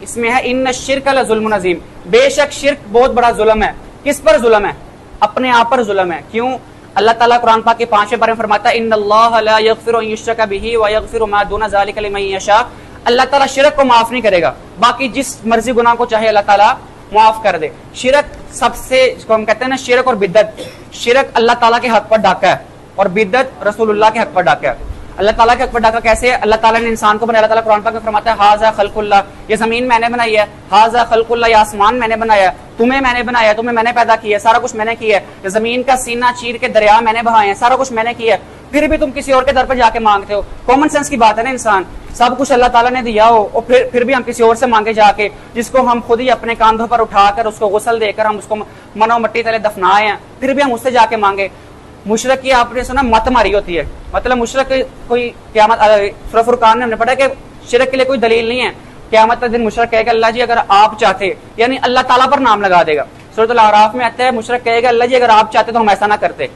اس میں ہے ان الشرک لظلم عظیم، بے شک شرک بہت بڑا ظلم ہے۔ کس پر ظلم ہے؟ اپنے آپ پر ظلم ہے۔ کیوں؟ اللہ تعالیٰ قرآن پاک کے 5ویں پارے میں فرماتا ہے ان اللہ لا یغفر ان یشرک بہ ویغفر ما دون ذلک لمن یشاء، اللہ تعالیٰ شرک کو معاف نہیں کرے گا، باقی جس مرضی گناہ کو چاہے اللہ تعالیٰ معاف کر دے۔ شرک سب سے جس کو ہم کہتے ہیں نا شرک اور بدعت، شرک اللہ تعالیٰ کے حق پر ڈاکہ ہے اور بدعت رسول اللہ کے حق پر ڈاکہ ہے۔ اللہ تعالیٰ کے حق پر ڈاکہ کیسے ہے؟ اللہ تعالیٰ نے انسان کو بنایا، اللہ تعالیٰ قرآن پاک میں فرماتا ہے ھذا خلق اللہ، یہ زمین میں نے بنائی ہے، ھذا خلق اللہ، یہ آسمان میں نے بنایا، تمہیں میں نے بنایا، تمہیں میں نے پیدا کیا، سارا کچھ میں نے کیا ہے، یہ زمین کا سینہ چیر کے دریا میں نے بہائے ہیں، سارا کچھ میں نے کیا ہے، پھر بھی تم کسی اور کے در پہ جا کے مانگتے ہو۔ کامن سینس کی بات ہے نا، انسان سب کچھ اللہ تعالیٰ نے دیا ہو اور پھر بھی ہم کسی اور سے مانگے جا کے، جس کو ہم خود ہی اپنے کاندھوں پر اٹھا کر اس کو غسل دے کر ہم اس کو منو مٹی تلے دفنائے ہیں، پھر بھی ہم اس سے جا کے مانگے۔ مشرک کی آپ نے سنا مت ماری ہوتی ہے، مطلب مشرک کوئی قیامت، سورہ فرقان میں ہم نے پڑھا کہ شرک کے لیے کوئی دلیل نہیں ہے، قیامت کا دن مشرک کہے گا اللہ جی اگر آپ چاہتے، یعنی اللہ تعالیٰ پر نام لگا دے گا۔ سورۃ الاعراف میں آتا ہے مشرک کہے گا اللہ جی اگر آپ چاہتے تو ہم ایسا نہ کرتے۔